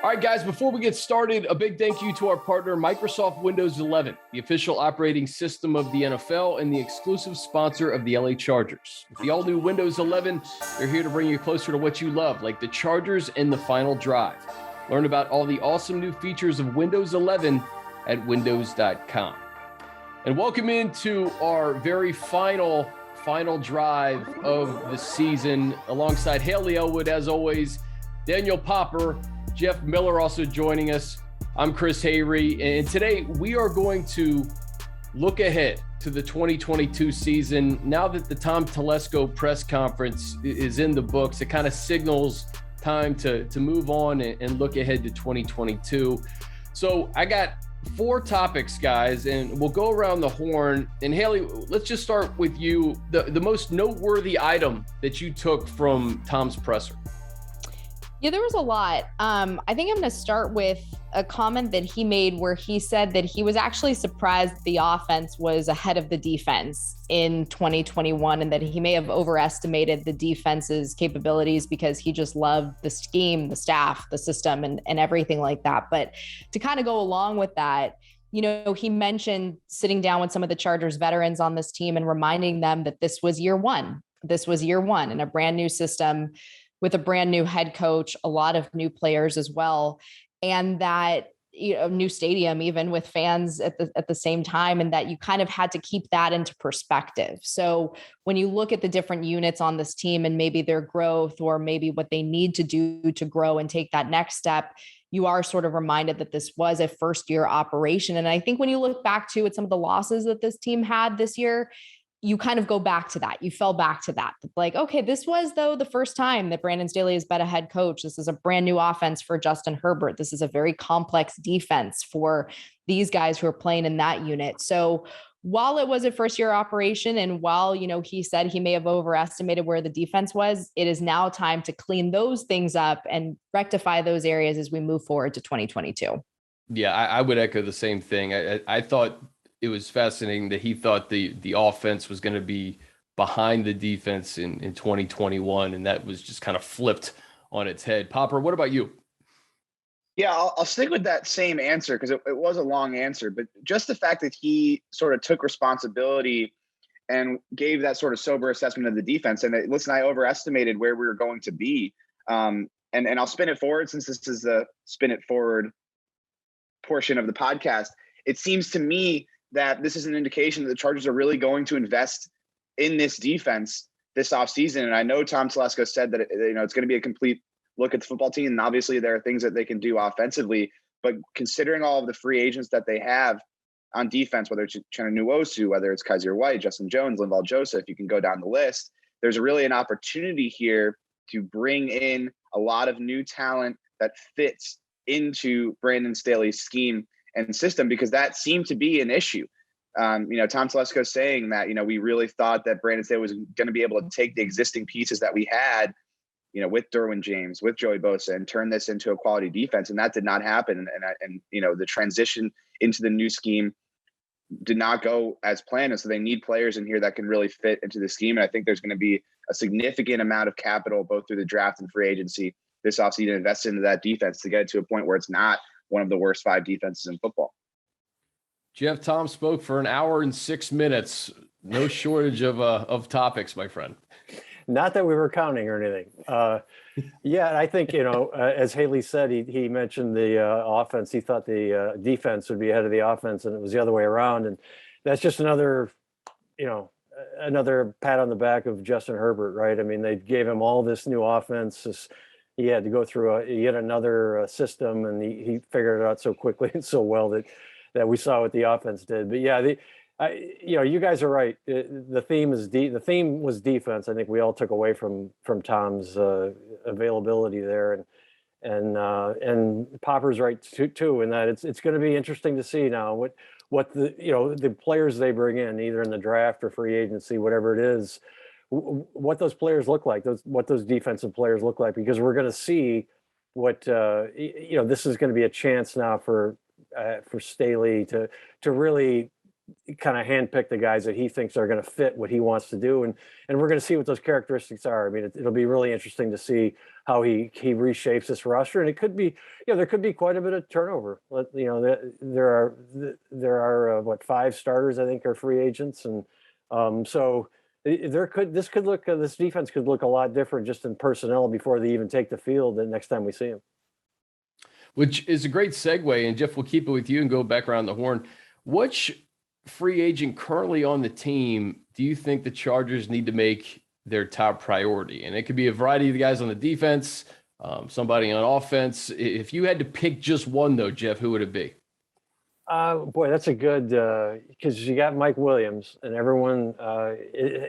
All right, guys, before we get started, a big thank you to our partner, Microsoft Windows 11, the official operating system of the NFL and the exclusive sponsor of the LA Chargers. With the all-new Windows 11, they're here to bring you closer to what you love, like the Chargers and the Final Drive. Learn about all the awesome new features of Windows 11 at windows.com. And welcome into our very final drive of the season, alongside Hayley Elwood, as always, Daniel Popper, Jeff Miller also joining us. I'm Chris Hayre, and today we are going to look ahead to the 2022 season. Now that the Tom Telesco press conference is in the books, it kind of signals time to move on and look ahead to 2022. So I got 4 topics, guys, and we'll go around the horn. And Hayley, let's just start with you. The most noteworthy item that you took from Tom's presser. Yeah, there was a lot. I think I'm going to start with a comment that he made where he said that he was actually surprised the offense was ahead of the defense in 2021 and that he may have overestimated the defense's capabilities because he just loved the scheme, the staff, the system, and everything like that. But to kind of go along with that, you know, he mentioned sitting down with some of the Chargers veterans on this team and reminding them that this was year one. This was year one in a brand new system with a brand new head coach, a lot of new players as well. And that, you know, new stadium, even with fans at the same time, and that you kind of had to keep that into perspective. So when you look at the different units on this team and maybe their growth or maybe what they need to do to grow and take that next step, you are sort of reminded that this was a first year operation. And I think when you look back to at some of the losses that this team had this year, you kind of go back to that. You fell back to that. Like, okay, this was though the first time that Brandon Staley has been a head coach. This is a brand new offense for Justin Herbert. This is a very complex defense for these guys who are playing in that unit. So while it was a first year operation and while, you know, he said he may have overestimated where the defense was, it is now time to clean those things up and rectify those areas as we move forward to 2022. Yeah, I would echo the same thing. I thought it was fascinating that he thought the offense was going to be behind the defense in 2021, and that was just kind of flipped on its head. Popper, what about you? Yeah, I'll stick with that same answer because it was a long answer, but just the fact that he sort of took responsibility and gave that sort of sober assessment of the defense. And listen, I overestimated where we were going to be. And I'll spin it forward since this is the spin it forward portion of the podcast. It seems to me that this is an indication that the Chargers are really going to invest in this defense this offseason. And I know Tom Telesco said that it's going to be a complete look at the football team. And obviously there are things that they can do offensively, but considering all of the free agents that they have on defense, whether it's Uchenna Nwosu, whether it's Kaiser White, Justin Jones, Linval Joseph, you can go down the list. There's really an opportunity here to bring in a lot of new talent that fits into Brandon Staley's scheme and system, because that seemed to be an issue. Tom Telesco saying that, we really thought that Brandon Staley was going to be able to take the existing pieces that we had, with Derwin James, with Joey Bosa, and turn this into a quality defense. And that did not happen. And the transition into the new scheme did not go as planned. And so they need players in here that can really fit into the scheme. And I think there's going to be a significant amount of capital, both through the draft and free agency this offseason, invested into that defense to get it to a point where it's not one of the worst 5 defenses in football. Jeff, Tom spoke for an hour and 6 minutes. No shortage of topics, my friend. Not that we were counting or anything. I think, as Hayley said, he mentioned the offense. He thought the defense would be ahead of the offense, and it was the other way around. And that's just another pat on the back of Justin Herbert, right? I mean, they gave him all this new offense. He had to go through yet another system, and he figured it out so quickly and so well that we saw what the offense did. But yeah, you guys are right. The theme was defense. I think we all took away from Tom's availability there, and Popper's right too in that it's going to be interesting to see now what the players they bring in, either in the draft or free agency, whatever it is, what those players look like, what those defensive players look like, because we're going to see what this is going to be a chance now for Staley to really kind of handpick the guys that he thinks are going to fit what he wants to do. And we're going to see what those characteristics are. I mean, it'll be really interesting to see how he reshapes this roster. And it could be, there could be quite a bit of turnover. There are what, 5 starters, I think, are free agents. And so this defense could look a lot different just in personnel before they even take the field the next time we see them. Which is a great segue. And Jeff, we'll keep it with you and go back around the horn. Which free agent currently on the team do you think the Chargers need to make their top priority? And it could be a variety of the guys on the defense, somebody on offense. If you had to pick just one, though, Jeff, who would it be? Boy, that's a good, because you got Mike Williams, and everyone,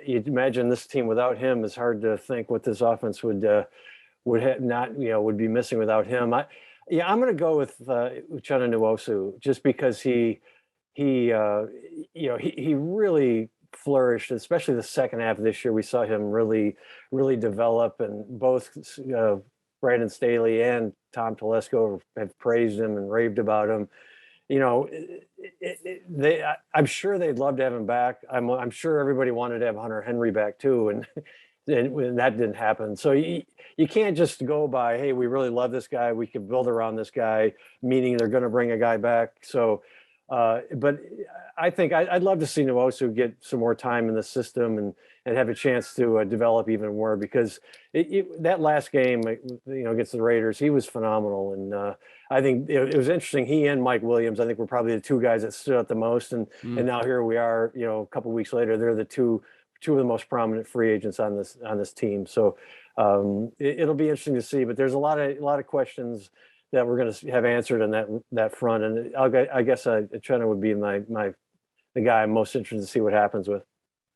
you'd imagine this team without him is hard to think what this offense would be missing without him. I'm going to go with Uchenna Nwosu, just because he really flourished, especially the second half of this year. We saw him really develop, and both Brandon Staley and Tom Telesco have praised him and raved about him. I'm sure they'd love to have him back. I'm sure everybody wanted to have Hunter Henry back too, and that didn't happen. So you can't just go by, hey, we really love this guy, we could build around this guy, meaning they're going to bring a guy back. So, but I think I'd love to see Nwosu get some more time in the system and have a chance to develop even more, because that last game, against the Raiders, he was phenomenal. And I think it was interesting. He and Mike Williams, I think, were probably the 2 guys that stood out the most. And now here we are, a couple of weeks later, they're the two of the most prominent free agents on this team. So it'll be interesting to see. But there's a lot of questions that we're going to have answered on that front. And I guess Uchenna would be the guy I'm most interested to see what happens with.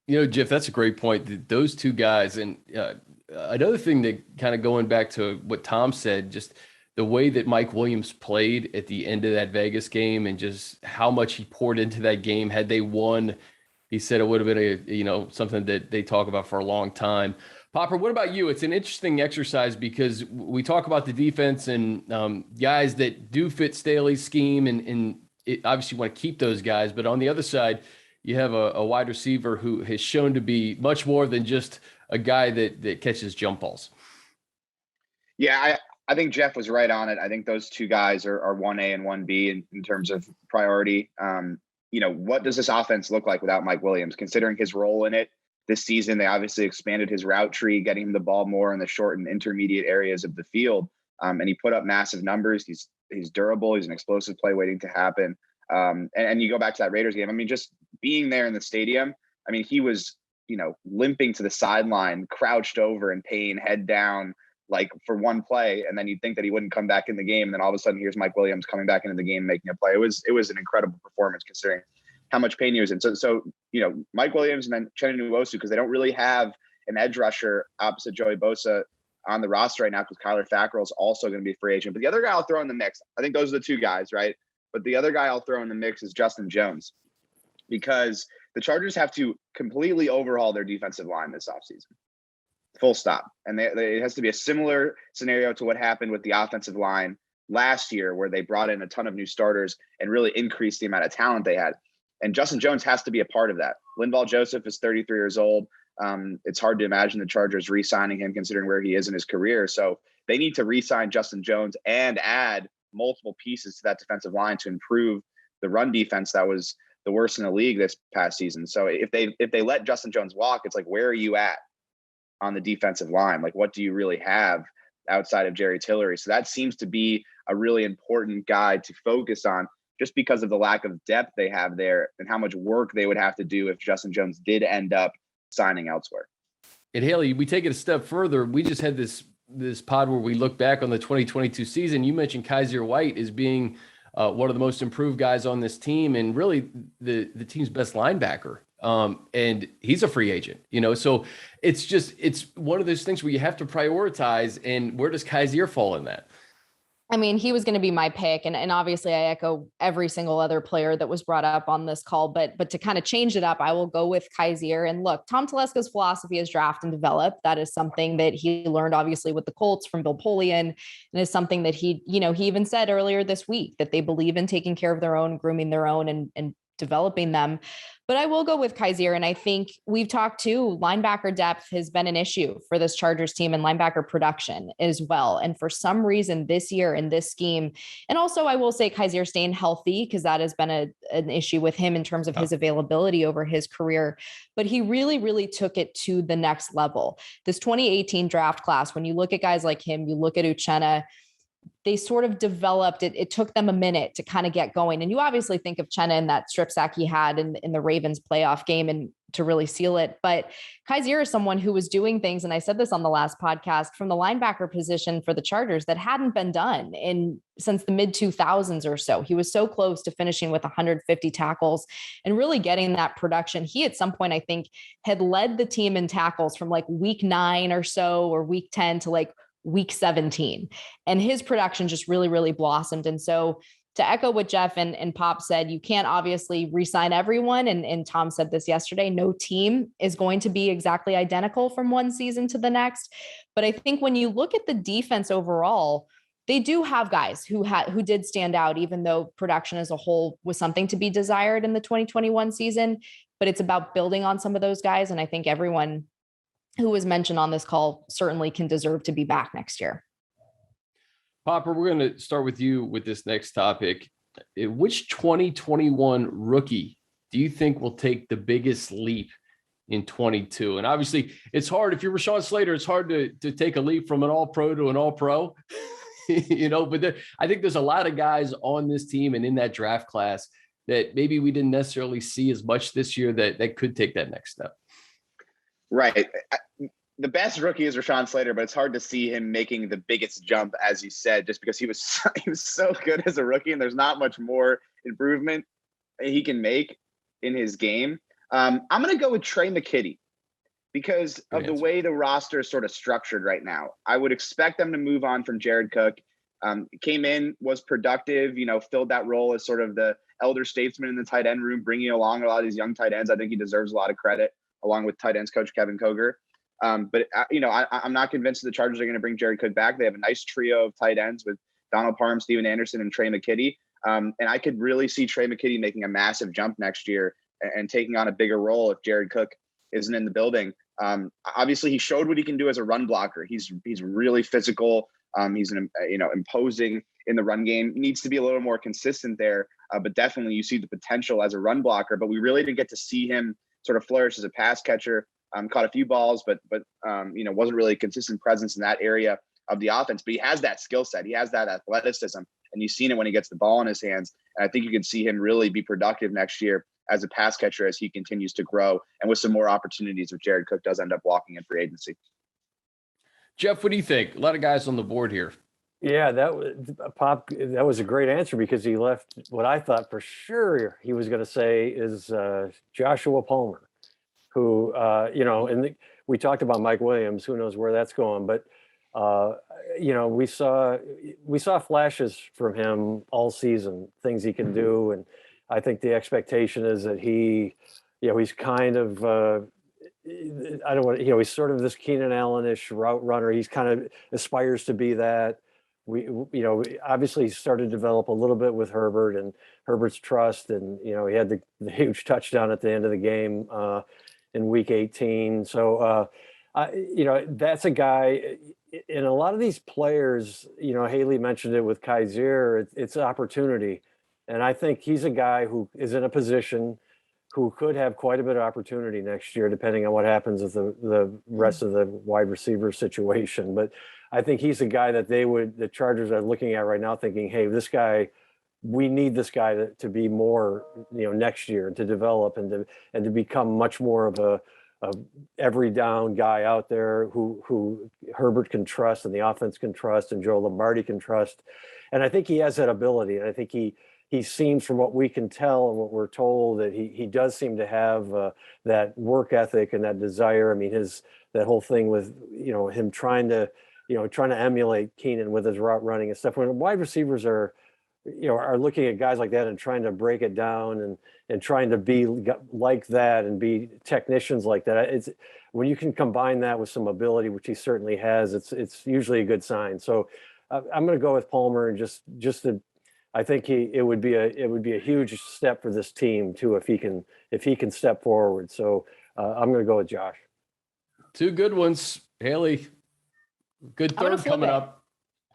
Jeff, that's a great point. Those 2 guys. And another thing that kind of going back to what Tom said, just the way that Mike Williams played at the end of that Vegas game and just how much he poured into that game. Had they won, he said it would have been something that they talk about for a long time. Popper, what about you? It's an interesting exercise because we talk about the defense and guys that do fit Staley's scheme, and obviously want to keep those guys. But on the other side, you have a wide receiver who has shown to be much more than just a guy that catches jump balls. Yeah, I think Jeff was right on it. I think those 2 guys are 1A and 1B in terms of priority. What does this offense look like without Mike Williams, considering his role in it? This season, they obviously expanded his route tree, getting him the ball more in the short and intermediate areas of the field. And he put up massive numbers. He's durable. He's an explosive play waiting to happen. And you go back to that Raiders game. I mean, just being there in the stadium, I mean, he was, limping to the sideline, crouched over in pain, head down, like for one play. And then you'd think that he wouldn't come back in the game. And then all of a sudden, here's Mike Williams coming back into the game, making a play. It was an incredible performance considering how much pain he was in. So Mike Williams and then Uchenna Nwosu, because they don't really have an edge rusher opposite Joey Bosa on the roster right now, because Kyler Fackrell is also going to be a free agent. But the other guy I'll throw in the mix, I think those are the 2 guys, right? But the other guy I'll throw in the mix is Justin Jones, because the Chargers have to completely overhaul their defensive line this offseason. Full stop. And it has to be a similar scenario to what happened with the offensive line last year, where they brought in a ton of new starters and really increased the amount of talent they had. And Justin Jones has to be a part of that. Linval Joseph is 33 years old. It's hard to imagine the Chargers re-signing him considering where he is in his career. So they need to re-sign Justin Jones and add multiple pieces to that defensive line to improve the run defense that was the worst in the league this past season. So if they let Justin Jones walk, it's like, where are you at on the defensive line? Like, what do you really have outside of Jerry Tillery? So that seems to be a really important guy to focus on, just because of the lack of depth they have there and how much work they would have to do if Justin Jones did end up signing elsewhere. And Haley, we take it a step further. We just had this pod where we look back on the 2022 season. You mentioned Kaiser White as being one of the most improved guys on this team, and really the team's best linebacker. And he's a free agent, so it's one of those things where you have to prioritize. And where does Kaiser fall in that? I mean, he was going to be my pick. And obviously I echo every single other player that was brought up on this call, but to kind of change it up, I will go with Kaiser. And look, Tom Telesco's philosophy is draft and develop. That is something that he learned obviously with the Colts from Bill Polian, and is something that he even said earlier this week that they believe in taking care of their own, grooming their own, and developing them. But I will go with Kaiser. And I think we've talked too, linebacker depth has been an issue for this Chargers team and linebacker production as well. And for some reason this year in this scheme, and also I will say Kaiser staying healthy, because that has been an issue with him in terms of his availability over his career. But he really, really took it to the next level. This 2018 draft class, when you look at guys like him, you look at Uchenna, they sort of developed it. It took them a minute to kind of get going. And you obviously think of Chenna and that strip sack he had in the Ravens playoff game and to really seal it. But Kaiser is someone who was doing things, and I said this on the last podcast, from the linebacker position for the Chargers that hadn't been done since the mid 2000s or so. He was so close to finishing with 150 tackles and really getting that production. He at some point, I think, had led the team in tackles from like week 9 or so, or week 10 to like week 17. And his production just really, really blossomed. And so to echo what Jeff and Pop said, you can't obviously re-sign everyone. And Tom said this yesterday, no team is going to be exactly identical from one season to the next. But I think when you look at the defense overall, they do have guys who did stand out, even though production as a whole was something to be desired in the 2021 season. But it's about building on some of those guys. And I think everyone who was mentioned on this call certainly can deserve to be back next year. Popper, we're going to start with you with this next topic. Which 2021 rookie do you think will take the biggest leap in 22? And obviously it's hard. If you're Rashawn Slater, it's hard to take a leap from an all-pro to an all-pro, but I think there's a lot of guys on this team and in that draft class that maybe we didn't necessarily see as much this year that could take that next step. Right. The best rookie is Rashawn Slater, but it's hard to see him making the biggest jump, as you said, just because he was so good as a rookie, and there's not much more improvement he can make in his game. I'm going to go with Trey McKitty because of the way the roster is sort of structured right now. I would expect them to move on from Jared Cook. Came in, was productive, filled that role as sort of the elder statesman in the tight end room, bringing along a lot of these young tight ends. I think he deserves a lot of credit, along with tight ends coach Kevin Koger. But I'm not convinced the Chargers are going to bring Jared Cook back. They have a nice trio of tight ends with Donald Parham, Steven Anderson, and Trey McKitty. And I could really see Trey McKitty making a massive jump next year and taking on a bigger role if Jared Cook isn't in the building. Obviously, he showed what he can do as a run blocker. He's really physical. He's imposing in the run game. Needs to be a little more consistent there. But definitely, you see the potential as a run blocker. But we really didn't get to see him sort of flourish as a pass catcher. Caught a few balls, but wasn't really a consistent presence in that area of the offense. But he has that skill set. He has that athleticism, and you've seen it when he gets the ball in his hands. And I think you can see him really be productive next year as a pass catcher as he continues to grow, and with some more opportunities if Jared Cook does end up walking in free agency. Jeff, what do you think? A lot of guys on the board here. Yeah, that was a great answer, because he left what I thought for sure he was going to say is Joshua Palmer, who, we talked about Mike Williams, who knows where that's going, but, we saw flashes from him all season, things he can do. And I think the expectation is that he's kind of, he's sort of this Keenan Allen-ish route runner. He's kind of aspires to be that. We obviously started to develop a little bit with Herbert and Herbert's trust. And, he had the huge touchdown at the end of the game, in week 18. So, that's a guy, and a lot of these players, Hayley mentioned it with Kaiser, it's an opportunity. And I think he's a guy who is in a position who could have quite a bit of opportunity next year, depending on what happens with the rest of the wide receiver situation. But I think he's a guy that the Chargers are looking at right now thinking, hey, this guy, we need this guy to be more, next year, to develop and to become much more of a every down guy out there who Herbert can trust and the offense can trust and Joe Lombardi can trust. And I think he has that ability. And I think he seems, from what we can tell and what we're told, that he does seem to have that work ethic and that desire. I mean, that whole thing with, him trying to emulate Keenan with his route running and stuff. When wide receivers are looking at guys like that and trying to break it down and trying to be like that and be technicians like that, it's when you can combine that with some ability, which he certainly has, it's usually a good sign. So I'm going to go with Palmer, and just to I think it would be a huge step for this team too if he can step forward. So I'm going to go with Josh. Two good ones. Hayley, good third coming up.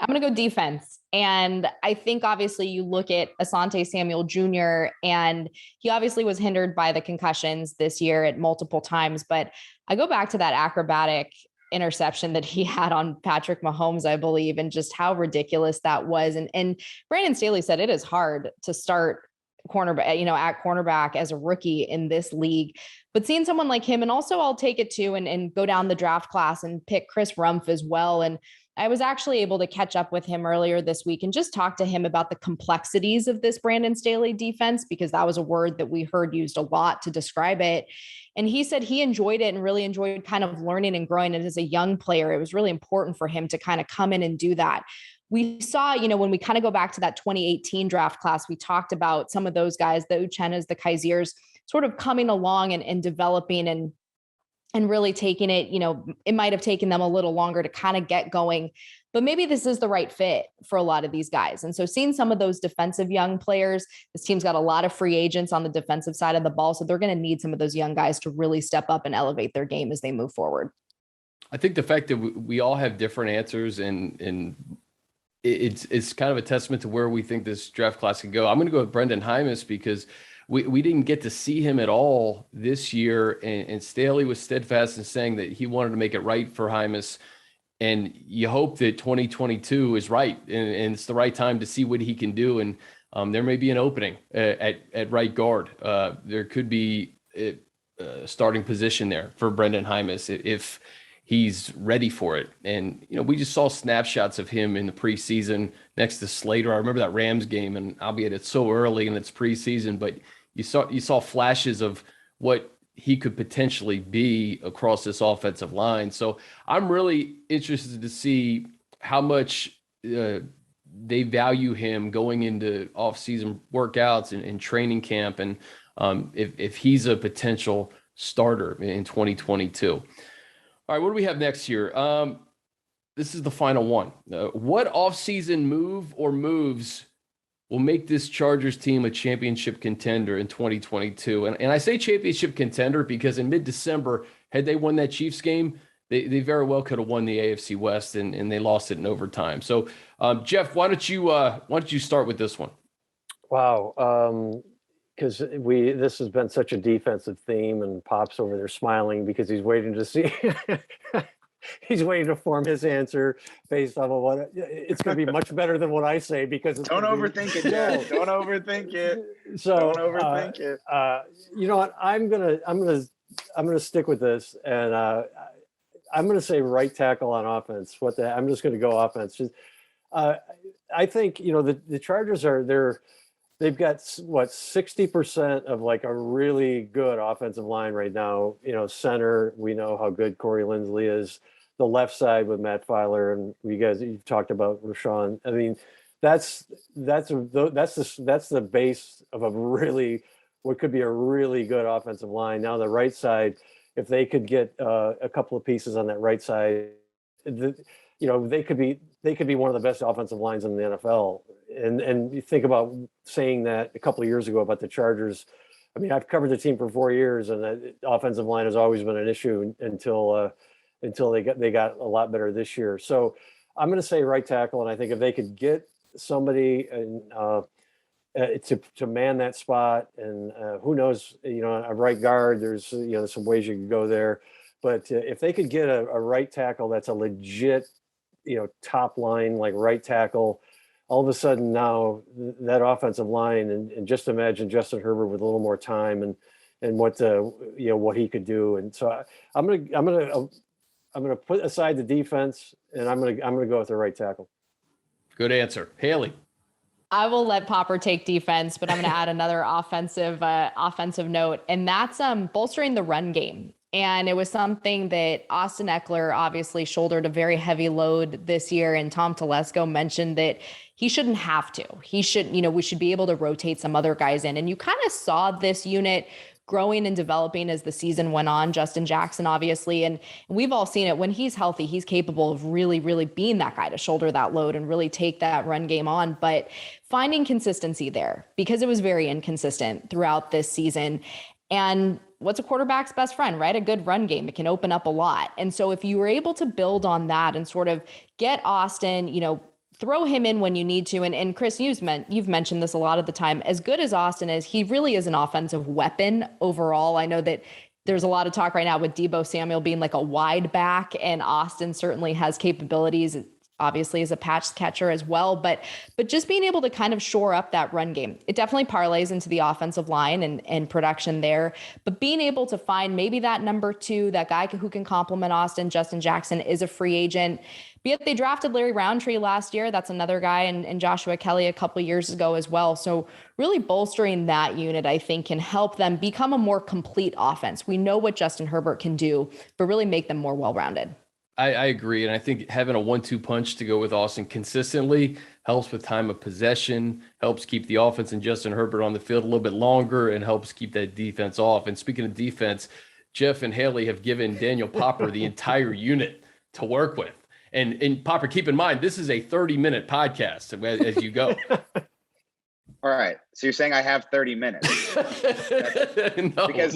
I'm going to go defense. And I think obviously you look at Asante Samuel Jr. and he obviously was hindered by the concussions this year at multiple times. But I go back to that acrobatic interception that he had on Patrick Mahomes, I believe, and just how ridiculous that was. And Brandon Staley said it is hard to start cornerback, at cornerback as a rookie in this league. But seeing someone like him, and also I'll take it too and go down the draft class and pick Chris Rumph as well. And I was actually able to catch up with him earlier this week and just talk to him about the complexities of this Brandon Staley defense, because that was a word that we heard used a lot to describe it. And he said he enjoyed it and really enjoyed kind of learning and growing. And as a young player, it was really important for him to kind of come in and do that. We saw, when we kind of go back to that 2018 draft class, we talked about some of those guys, the Uchennas, the Kaiziers, sort of coming along and developing and really taking it, it might have taken them a little longer to kind of get going, but maybe this is the right fit for a lot of these guys. And so seeing some of those defensive young players, this team's got a lot of free agents on the defensive side of the ball. So they're going to need some of those young guys to really step up and elevate their game as they move forward. I think the fact that we all have different answers and it's kind of a testament to where we think this draft class can go. I'm going to go with Brendan Hymus because we didn't get to see him at all this year. And Staley was steadfast in saying that he wanted to make it right for Hymus. And you hope that 2022 is right. And it's the right time to see what he can do. And there may be an opening at right guard. There could be a starting position there for Brendan Hymus if he's ready for it. And, we just saw snapshots of him in the preseason next to Slater. I remember that Rams game, and albeit it's so early and it's preseason, but you saw flashes of what he could potentially be across this offensive line. So I'm really interested to see how much they value him going into off-season workouts and training camp, and if he's a potential starter in 2022. All right, what do we have next here? This is the final one. What offseason move or moves will make this Chargers team a championship contender in 2022? And I say championship contender because in mid-December, had they won that Chiefs game, they very well could have won the AFC West, and they lost it in overtime. So, Jeff, why don't you start with this one? Wow. Because this has been such a defensive theme, and Pop's over there smiling because he's waiting to see. He's waiting to form his answer based on what it's going to be much better than what I say because it's don't overthink it, Jeff. Don't overthink it. So don't overthink it. You know what? I'm gonna stick with this, and I'm gonna say right tackle on offense. I'm just gonna go offense. I think the Chargers they've got 60% of like a really good offensive line right now. Center, we know how good Corey Linsley is. The left side with Matt Filer, and you've talked about Rashawn. I mean, that's the base of what could be a really good offensive line. Now the right side, if they could get a couple of pieces on that right side, they could be one of the best offensive lines in the NFL. And you think about saying that a couple of years ago about the Chargers. I mean, I've covered the team for 4 years, and the offensive line has always been an issue until they got a lot better this year. So I'm going to say right tackle, and I think if they could get somebody to man that spot, and who knows, a right guard, there's some ways you can go there, but if they could get a right tackle that's a legit top line like right tackle, all of a sudden now that offensive line, and just imagine Justin Herbert with a little more time and what he could do. And so I'm gonna put aside the defense, and I'm gonna go with the right tackle. Good answer, Hayley. I will let Popper take defense, but I'm going to add another offensive note, and that's bolstering the run game. And it was something that Austin Eckler obviously shouldered a very heavy load this year. And Tom Telesco mentioned that he shouldn't have to. We should be able to rotate some other guys in. And you kind of saw this unit growing and developing as the season went on. Justin Jackson, obviously, and we've all seen it. When he's healthy, he's capable of really, really being that guy to shoulder that load and really take that run game on. But finding consistency there, because it was very inconsistent throughout this season. And what's a quarterback's best friend, right? A good run game. It can open up a lot. And so if you were able to build on that and sort of get Austin, throw him in when you need to. And Chris, you've mentioned this a lot of the time. As good as Austin is, he really is an offensive weapon overall. I know that there's a lot of talk right now with Deebo Samuel being like a wide back, and Austin certainly has capabilities, obviously as a patch catcher as well, but just being able to kind of shore up that run game. It definitely parlays into the offensive line and production there, but being able to find maybe that number 2, that guy who can complement Austin. Justin Jackson is a free agent. Be it they drafted Larry Roundtree last year. That's another guy, and Joshua Kelly a couple of years ago as well. So really bolstering that unit, I think, can help them become a more complete offense. We know what Justin Herbert can do, but really make them more well-rounded. I agree. And I think having a 1-2 punch to go with Austin consistently helps with time of possession, helps keep the offense and Justin Herbert on the field a little bit longer, and helps keep that defense off. And speaking of defense, Jeff and Hayley have given Daniel Popper the entire unit to work with. And Popper, keep in mind, this is a 30-minute podcast as you go. All right. So you're saying I have 30 minutes?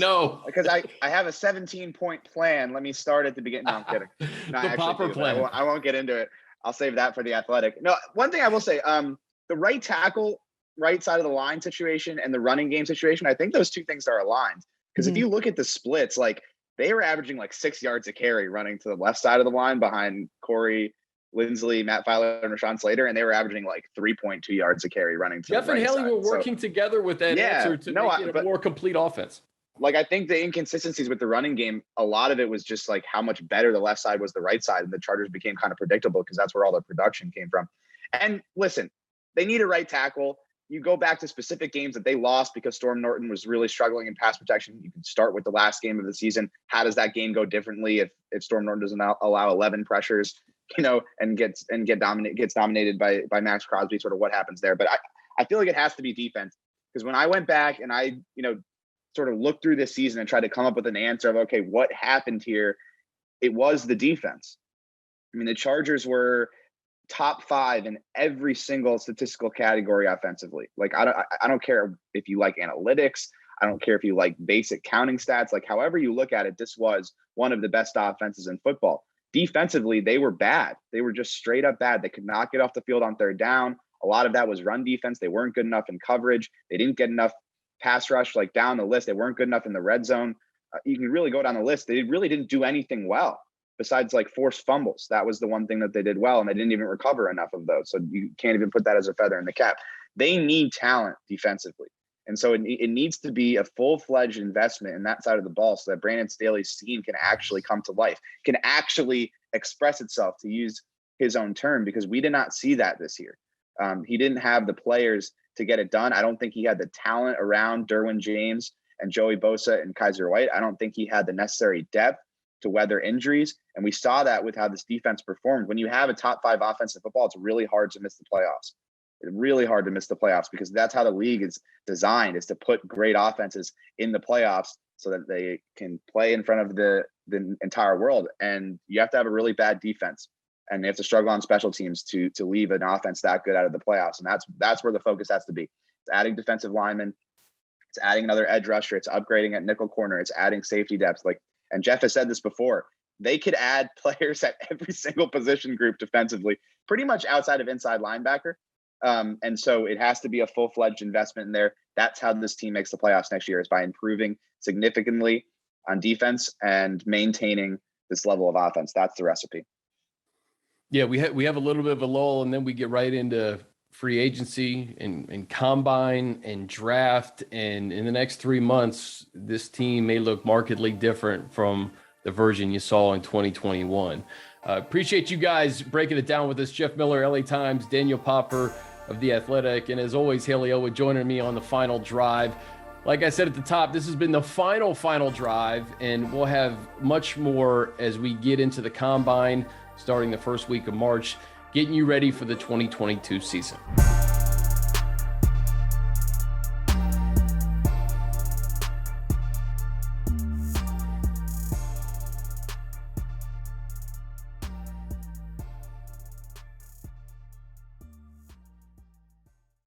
No. Because I have a 17-point plan. Let me start at the beginning. No, I'm kidding. No, The Popper plan. I won't get into it. I'll save that for the Athletic. No, one thing I will say, the right tackle, right side of the line situation and the running game situation, I think those two things are aligned. Because if you look at the splits, like they were averaging like 6 yards a carry running to the left side of the line behind Corey Lindsley, Matt Filer, and Rashawn Slater, and they were averaging like 3.2 yards a carry running to Jeff the right and Hayley side. were working together with that answer to make it a more complete offense. Like, I think the inconsistencies with the running game, a lot of it was just like how much better the left side was the right side, and the Chargers became kind of predictable because that's where all their production came from. And listen, they need a right tackle. You go back to specific games that they lost because Storm Norton was really struggling in pass protection. You can start with the last game of the season. How does that game go differently if Storm Norton doesn't allow 11 pressures, and gets dominated by Max Crosby, sort of what happens there. But I feel like it has to be defense, because when I went back and I, sort of looked through this season and tried to come up with an answer of, okay, what happened here? It was the defense. I mean, the Chargers were top 5 in every single statistical category offensively. Like, I don't care if you like analytics. I don't care if you like basic counting stats. Like, however you look at it, this was one of the best offenses in football. Defensively, they were bad. They were just straight up bad. They could not get off the field on third down. A lot of that was run defense. They weren't good enough in coverage. They didn't get enough pass rush, like down the list. They weren't good enough in the red zone. You can really go down the list. They really didn't do anything well besides like forced fumbles. That was the one thing that they did well, and they didn't even recover enough of those. So you can't even put that as a feather in the cap. They need talent defensively. And so it needs to be a full-fledged investment in that side of the ball so that Brandon Staley's scheme can actually come to life, can actually express itself, to use his own term, because we did not see that this year. He didn't have the players to get it done. I don't think he had the talent around Derwin James and Joey Bosa and Kaiser White. I don't think he had the necessary depth to weather injuries. And we saw that with how this defense performed. When you have a top 5 offense in football, it's really hard to miss the playoffs. It's really hard to miss the playoffs, because that's how the league is designed, is to put great offenses in the playoffs so that they can play in front of the entire world. And you have to have a really bad defense, and they have to struggle on special teams to leave an offense that good out of the playoffs. And that's where the focus has to be. It's adding defensive linemen. It's adding another edge rusher. It's upgrading at nickel corner. It's adding safety depth. And Jeff has said this before, they could add players at every single position group defensively, pretty much outside of inside linebacker. And so it has to be a full-fledged investment in there. That's how this team makes the playoffs next year, is by improving significantly on defense and maintaining this level of offense. That's the recipe. Yeah, we have a little bit of a lull, and then we get right into free agency and combine and draft. And in the next 3 months, this team may look markedly different from the version you saw in 2021. Appreciate you guys breaking it down with us. Jeff Miller, LA Times, Daniel Popper of The Athletic, and as always, Hayley Elwood joining me on the final drive. Like I said at the top, this has been the final drive, and we'll have much more as we get into the combine starting the first week of March, getting you ready for the 2022 season.